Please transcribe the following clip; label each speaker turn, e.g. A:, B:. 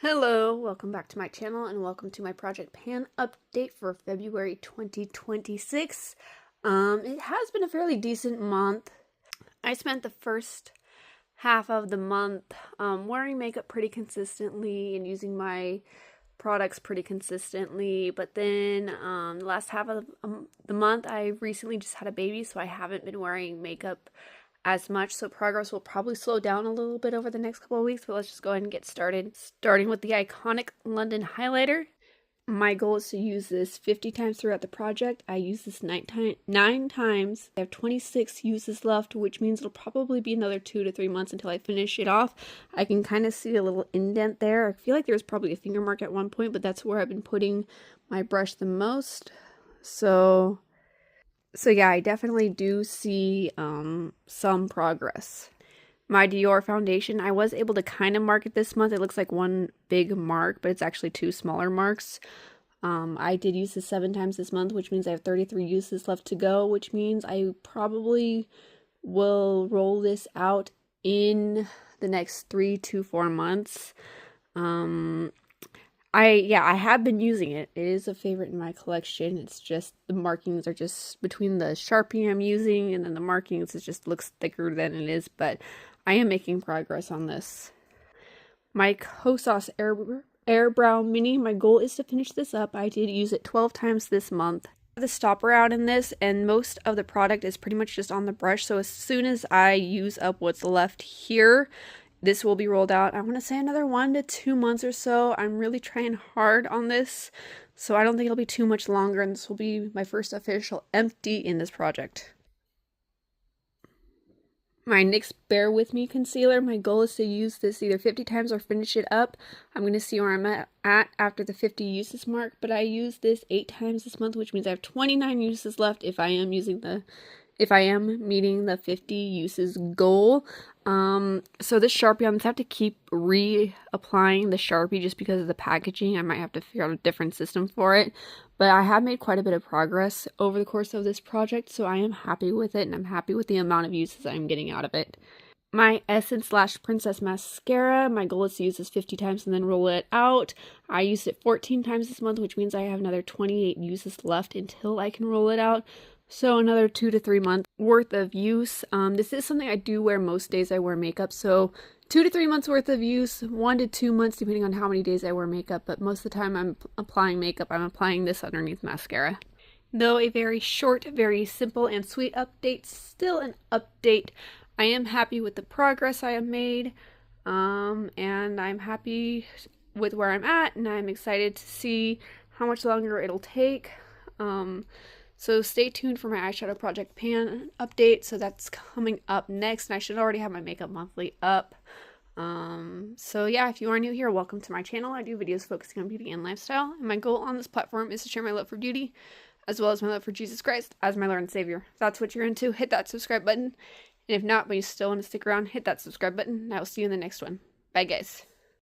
A: Hello, welcome back to my channel and welcome to my Project Pan update for February 2026. It has been a fairly decent month. I spent the first half of the month wearing makeup pretty consistently and using my products pretty consistently, but then the last half of the month I recently just had a baby, so I haven't been wearing makeup as much, so progress will probably slow down a little bit over the next couple of weeks, but let's just go ahead and get started. Starting with the iconic London highlighter. My goal is to use this 50 times throughout the project. I use this nine times. I have 26 uses left, which means it'll probably be another 2 to 3 months until I finish it off. I can kind of see a little indent there. I feel like there's probably a finger mark at one point, but that's where I've been putting my brush the most. So yeah, I definitely do see some progress. My Dior foundation, I was able to kind of mark it this month. It looks like one big mark, but it's actually two smaller marks. I did use this 7 times this month, which means I have 33 uses left to go, which means I probably will roll this out in the next 3 to 4 months. I have been using it. It is a favorite in my collection. It's just the markings are just between the Sharpie I'm using and then the markings, it just looks thicker than it is, but I am making progress on this. My Kosas Air Brow Mini, my goal is to finish this up. I did use it 12 times this month. The stopper out in this, and most of the product is pretty much just on the brush, so as soon as I use up what's left here, this will be rolled out. I want to say another 1 to 2 months or so. I'm really trying hard on this, so I don't think it'll be too much longer, and this will be my first official empty in this project. My NYX Bear With Me concealer, my goal is to use this either 50 times or finish it up. I'm going to see where I'm at after the 50 uses mark, but I used this 8 times this month, which means I have 29 uses left if I am meeting the 50 uses goal. So this Sharpie, I'm going to have to keep reapplying the Sharpie just because of the packaging. I might have to figure out a different system for it. But I have made quite a bit of progress over the course of this project, so I am happy with it, and I'm happy with the amount of uses I'm getting out of it. My Essence / Princess Mascara, my goal is to use this 50 times and then roll it out. I used it 14 times this month, which means I have another 28 uses left until I can roll it out. So another 2 to 3 months worth of use. This is something I do wear most days I wear makeup, so 2 to 3 months worth of use, 1 to 2 months depending on how many days I wear makeup, but most of the time I'm applying makeup, I'm applying this underneath mascara. Though a very short, very simple and sweet update, still an update. I am happy with the progress I have made, and I'm happy with where I'm at, and I'm excited to see how much longer it'll take. So stay tuned for my eyeshadow project pan update. So that's coming up next, and I should already have my makeup monthly up. So yeah, if you are new here, welcome to my channel. I do videos focusing on beauty and lifestyle, and my goal on this platform is to share my love for beauty as well as my love for Jesus Christ as my Lord and Savior. If that's what you're into, hit that subscribe button. And if not, but you still want to stick around, hit that subscribe button, and I will see you in the next one. Bye guys.